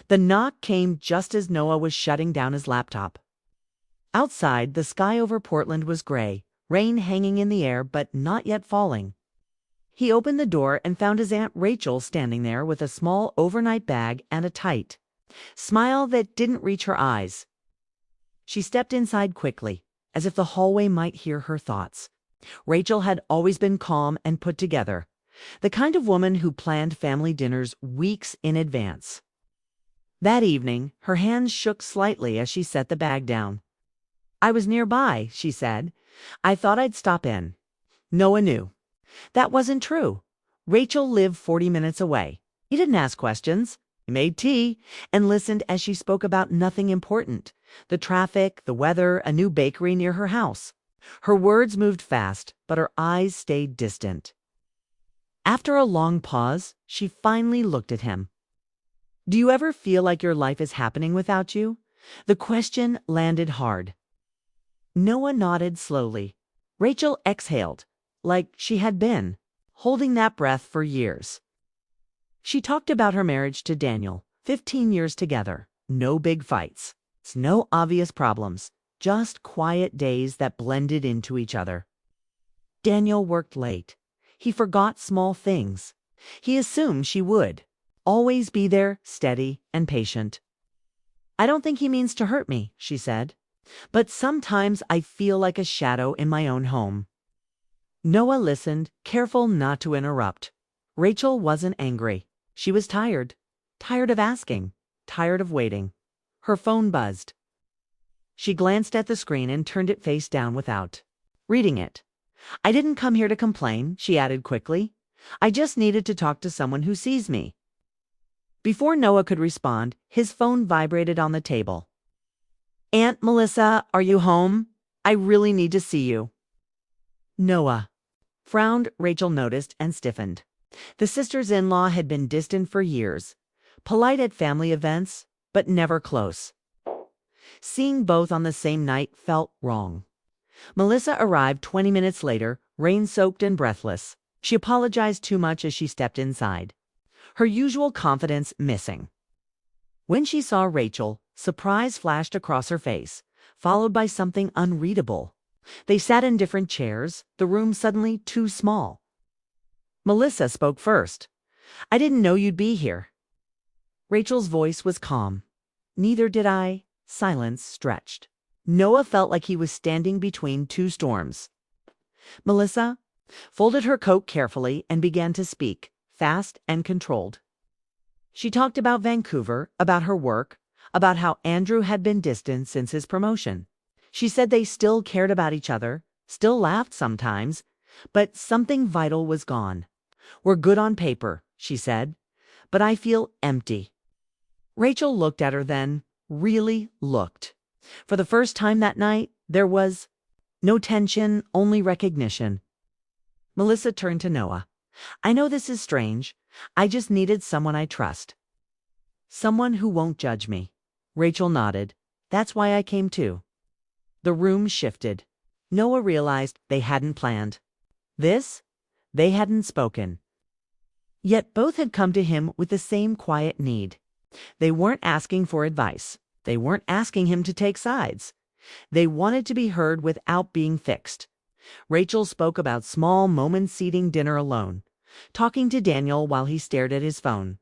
The knock came just as Noah was shutting down his laptop. Outside, the sky over Portland was gray, rain hanging in the air but not yet falling. He opened the door and found his Aunt Rachel standing there with a small overnight bag and a tight smile that didn't reach her eyes. She stepped inside quickly, as if the hallway might hear her thoughts. Rachel had always been calm and put together, the kind of woman who planned family dinners weeks in advance. That evening, her hands shook slightly as she set the bag down. "I was nearby," she said. "I thought I'd stop in." Noah knew. That wasn't true. Rachel lived 40 minutes away. He didn't ask questions. He made tea and listened as she spoke about nothing important: the traffic, the weather, a new bakery near her house. Her words moved fast, but her eyes stayed distant. After a long pause, she finally looked at him. "Do you ever feel like your life is happening without you?" The question landed hard. Noah nodded slowly. Rachel exhaled, like she had been holding that breath for years. She talked about her marriage to Daniel, 15 years together, no big fights, no obvious problems, just quiet days that blended into each other. Daniel worked late. He forgot small things. He assumed she would always be there, steady and patient. "I don't think he means to hurt me," she said, "but sometimes I feel like a shadow in my own home." Noah listened, careful not to interrupt. Rachel wasn't angry. She was tired. Tired of asking. Tired of waiting. Her phone buzzed. She glanced at the screen and turned it face down without reading it. "I didn't come here to complain," she added quickly. "I just needed to talk to someone who sees me." Before Noah could respond, his phone vibrated on the table. "Aunt Melissa, are you home? I really need to see you." Noah frowned. Rachel noticed and stiffened. The sisters-in-law had been distant for years, polite at family events, but never close. Seeing both on the same night felt wrong. Melissa arrived 20 minutes later, rain-soaked and breathless. She apologized too much as she stepped inside, her usual confidence missing. When she saw Rachel, surprise flashed across her face, followed by something unreadable. They sat in different chairs, the room suddenly too small. Melissa spoke first. "I didn't know you'd be here." Rachel's voice was calm. "Neither did I." Silence stretched. Noah felt like he was standing between two storms. Melissa folded her coat carefully and began to speak, fast and controlled. She talked about Vancouver, about her work, about how Andrew had been distant since his promotion. She said they still cared about each other, still laughed sometimes, but something vital was gone. "We're good on paper," she said, "but I feel empty." Rachel looked at her then, really looked. For the first time that night, there was no tension, only recognition. Melissa turned to Noah. "I know this is strange. I just needed someone I trust. Someone who won't judge me." Rachel nodded. "That's why I came too." The room shifted. Noah realized they hadn't planned this. They hadn't spoken. Yet both had come to him with the same quiet need. They weren't asking for advice. They weren't asking him to take sides. They wanted to be heard without being fixed. Rachel spoke about small moments eating dinner alone, talking to Daniel while he stared at his phone.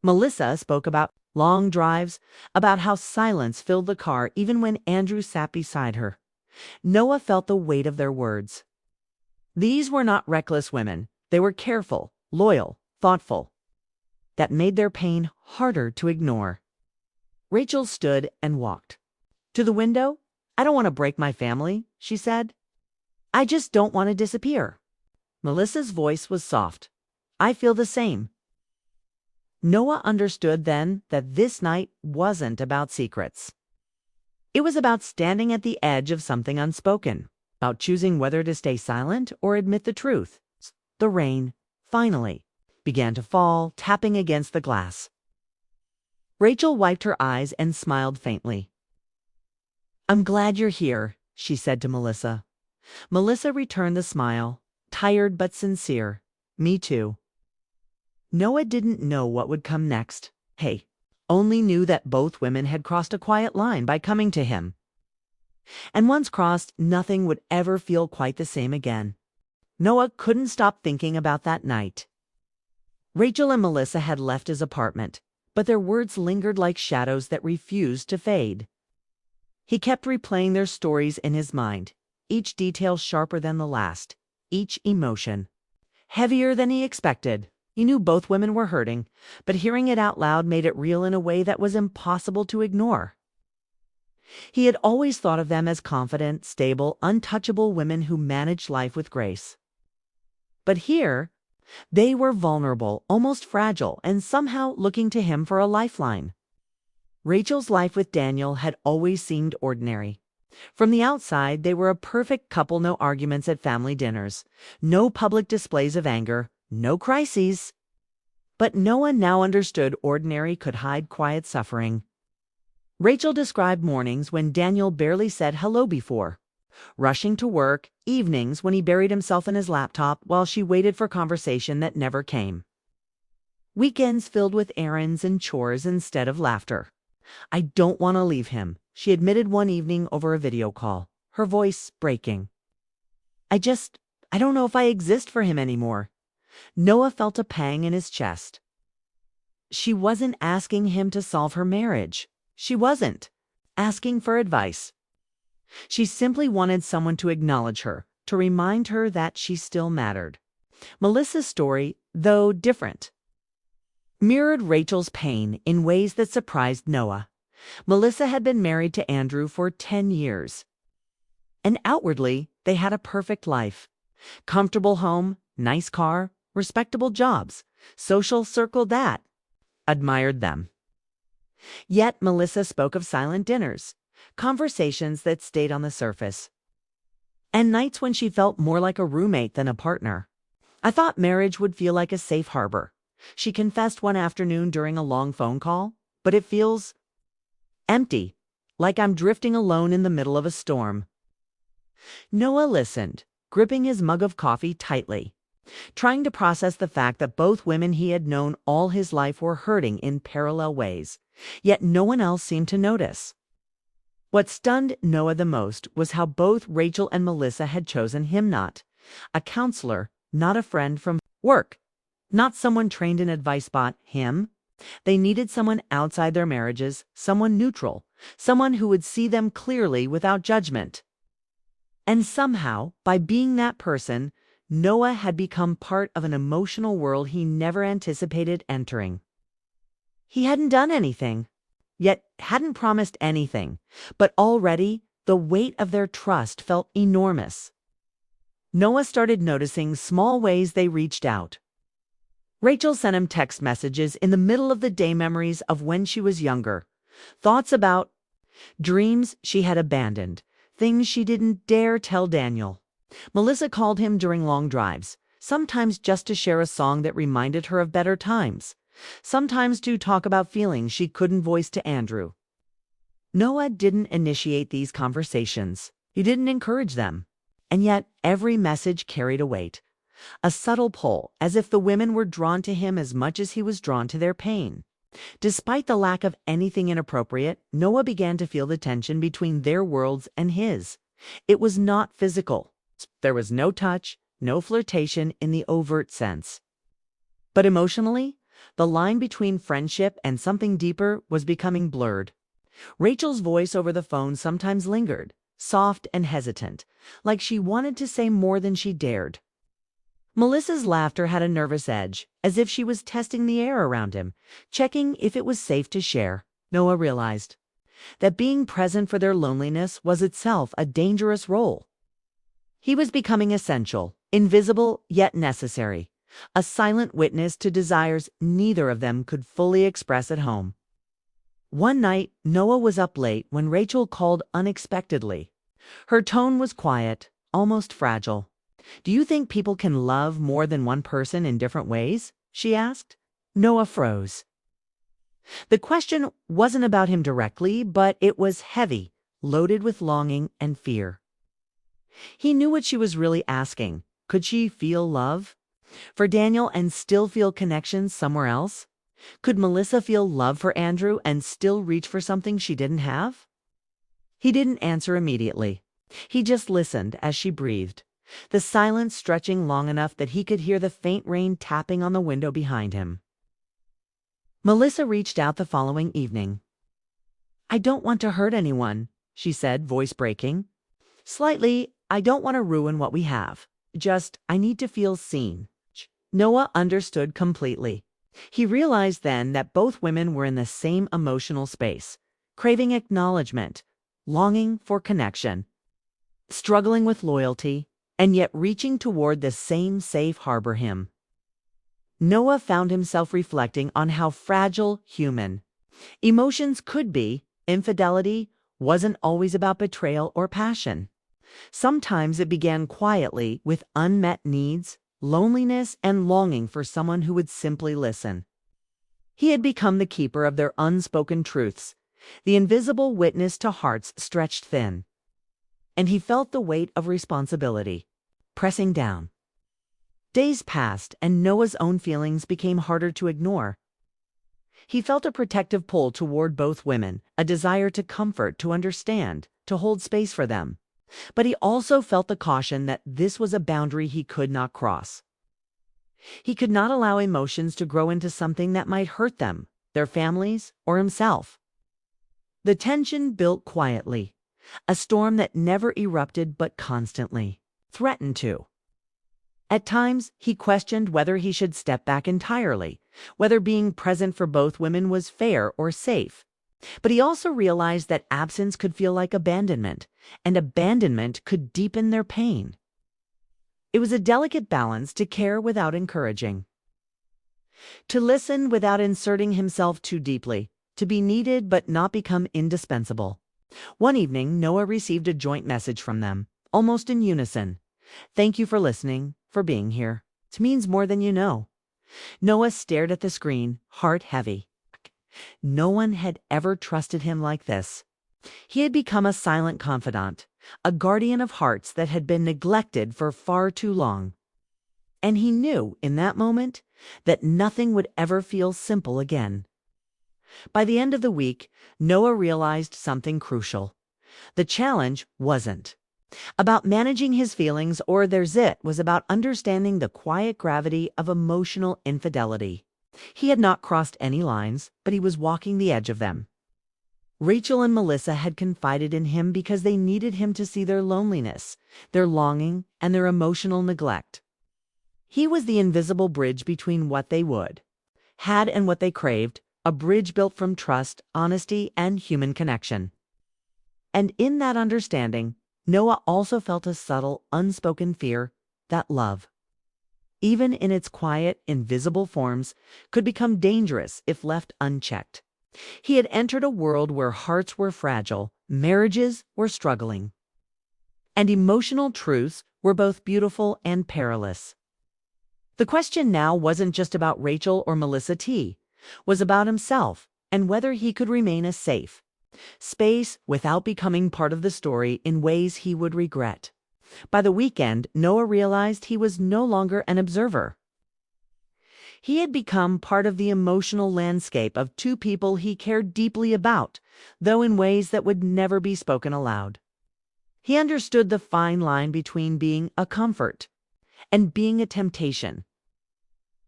Melissa spoke about long drives, about how silence filled the car even when Andrew sat beside her. Noah felt the weight of their words. These were not reckless women. They were careful, loyal, thoughtful. That made their pain harder to ignore. Rachel stood and walked to the window. "I don't want to break my family," she said. "I just don't want to disappear." Melissa's voice was soft. "I feel the same." Noah understood then that this night wasn't about secrets. It was about standing at the edge of something unspoken, about choosing whether to stay silent or admit the truth. The rain, finally, began to fall, tapping against the glass. Rachel wiped her eyes and smiled faintly. "I'm glad you're here," she said to Melissa. Melissa returned the smile, tired but sincere. "Me too." Noah didn't know what would come next. Hey, only knew that both women had crossed a quiet line by coming to him. And once crossed, nothing would ever feel quite the same again. Noah couldn't stop thinking about that night. Rachel and Melissa had left his apartment, but their words lingered like shadows that refused to fade. He kept replaying their stories in his mind, each detail sharper than the last, each emotion heavier than he expected. He knew both women were hurting, but hearing it out loud made it real in a way that was impossible to ignore. He had always thought of them as confident, stable, untouchable women who managed life with grace. But here, they were vulnerable, almost fragile, and somehow looking to him for a lifeline. Rachel's life with Daniel had always seemed ordinary. From the outside, they were a perfect couple, no arguments at family dinners, no public displays of anger, no crises. But Noah now understood ordinary could hide quiet suffering. Rachel described mornings when Daniel barely said hello before, rushing to work, evenings when he buried himself in his laptop while she waited for conversation that never came. Weekends filled with errands and chores instead of laughter. "I don't want to leave him," she admitted one evening over a video call, her voice breaking. I don't know if I exist for him anymore." Noah felt a pang in his chest. She wasn't asking him to solve her marriage. She wasn't asking for advice. She simply wanted someone to acknowledge her, to remind her that she still mattered. Melissa's story, though different, mirrored Rachel's pain in ways that surprised Noah. Melissa had been married to Andrew for 10 years. And outwardly, they had a perfect life. Comfortable home, nice car, respectable jobs, social circle that admired them. Yet Melissa spoke of silent dinners, conversations that stayed on the surface, and nights when she felt more like a roommate than a partner. "I thought marriage would feel like a safe harbor," she confessed one afternoon during a long phone call, "but it feels empty, like I'm drifting alone in the middle of a storm." Noah listened, gripping his mug of coffee tightly, trying to process the fact that both women he had known all his life were hurting in parallel ways, yet no one else seemed to notice. What stunned Noah the most was how both Rachel and Melissa had chosen him, not a counselor, not a friend from work, not someone trained in advice, but him. They needed someone outside their marriages, someone neutral, someone who would see them clearly without judgment. And somehow, by being that person, Noah had become part of an emotional world he never anticipated entering. He hadn't done anything, yet hadn't promised anything, but already the weight of their trust felt enormous. Noah started noticing small ways they reached out. Rachel sent him text messages in the middle of the day, memories of when she was younger, thoughts about dreams she had abandoned, things she didn't dare tell Daniel. Melissa called him during long drives, sometimes just to share a song that reminded her of better times, sometimes to talk about feelings she couldn't voice to Andrew. Noah didn't initiate these conversations. He didn't encourage them. And yet every message carried a weight, a subtle pull, as if the women were drawn to him as much as he was drawn to their pain. Despite the lack of anything inappropriate, Noah began to feel the tension between their worlds and his. It was not physical. There was no touch, no flirtation in the overt sense. But emotionally, the line between friendship and something deeper was becoming blurred. Rachel's voice over the phone sometimes lingered, soft and hesitant, like she wanted to say more than she dared. Melissa's laughter had a nervous edge, as if she was testing the air around him, checking if it was safe to share. Noah realized that being present for their loneliness was itself a dangerous role. He was becoming essential, invisible yet necessary, a silent witness to desires neither of them could fully express at home. One night, Noah was up late when Rachel called unexpectedly. Her tone was quiet, almost fragile. "Do you think people can love more than one person in different ways?" she asked. Noah froze. The question wasn't about him directly, but it was heavy, loaded with longing and fear. He knew what she was really asking. Could she feel love for Daniel and still feel connections somewhere else? Could Melissa feel love for Andrew and still reach for something she didn't have? He didn't answer immediately. He just listened as she breathed, the silence stretching long enough that he could hear the faint rain tapping on the window behind him. Melissa reached out the following evening. "I don't want to hurt anyone," she said, voice breaking. "Slightly, I don't want to ruin what we have. Just, I need to feel seen." Noah understood completely. He realized then that both women were in the same emotional space, craving acknowledgement, longing for connection, struggling with loyalty, and yet reaching toward the same safe harbor him. Noah found himself reflecting on how fragile human emotions could be. Infidelity wasn't always about betrayal or passion. Sometimes it began quietly with unmet needs, loneliness, and longing for someone who would simply listen. He had become the keeper of their unspoken truths, the invisible witness to hearts stretched thin. And he felt the weight of responsibility pressing down. Days passed, and Noah's own feelings became harder to ignore. He felt a protective pull toward both women, a desire to comfort, to understand, to hold space for them. But he also felt the caution that this was a boundary he could not cross. He could not allow emotions to grow into something that might hurt them, their families, or himself. The tension built quietly, a storm that never erupted but constantly threatened to. At times, he questioned whether he should step back entirely, whether being present for both women was fair or safe. But he also realized that absence could feel like abandonment, and abandonment could deepen their pain. It was a delicate balance to care without encouraging, to listen without inserting himself too deeply, to be needed but not become indispensable. One evening, Noah received a joint message from them, almost in unison. "Thank you for listening, for being here. It means more than you know." Noah stared at the screen, heart heavy. No one had ever trusted him like this. He had become a silent confidant, a guardian of hearts that had been neglected for far too long. And he knew in that moment that nothing would ever feel simple again. By the end of the week, Noah realized something crucial. The challenge wasn't about managing his feelings or theirs. It was about understanding the quiet gravity of emotional infidelity. He had not crossed any lines, but he was walking the edge of them. Rachel and Melissa had confided in him because they needed him to see their loneliness, their longing, and their emotional neglect. He was the invisible bridge between what they had and what they craved, a bridge built from trust, honesty, and human connection. And in that understanding, Noah also felt a subtle, unspoken fear that love, even in its quiet, invisible forms, could become dangerous if left unchecked. He had entered a world where hearts were fragile, marriages were struggling, and emotional truths were both beautiful and perilous. The question now wasn't just about Rachel or Melissa was about himself and whether he could remain a safe space without becoming part of the story in ways he would regret. By the weekend, Noah realized he was no longer an observer. He had become part of the emotional landscape of two people he cared deeply about, though in ways that would never be spoken aloud. He understood the fine line between being a comfort and being a temptation.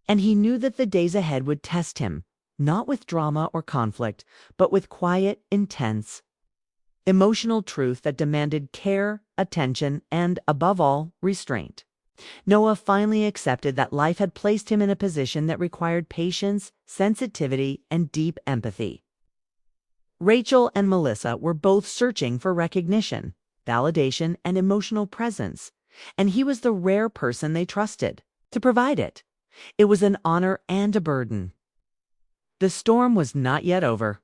And he knew that the days ahead would test him, not with drama or conflict, but with quiet, intense, emotional truth that demanded care, attention, and, above all, restraint. Noah finally accepted that life had placed him in a position that required patience, sensitivity, and deep empathy. Rachel and Melissa were both searching for recognition, validation, and emotional presence, and he was the rare person they trusted to provide it. It was an honor and a burden. The storm was not yet over.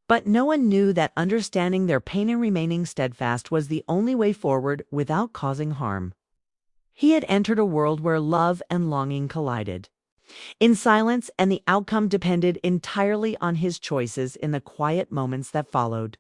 But Noah knew that understanding their pain and remaining steadfast was the only way forward without causing harm. He had entered a world where love and longing collided in silence, and the outcome depended entirely on his choices in the quiet moments that followed.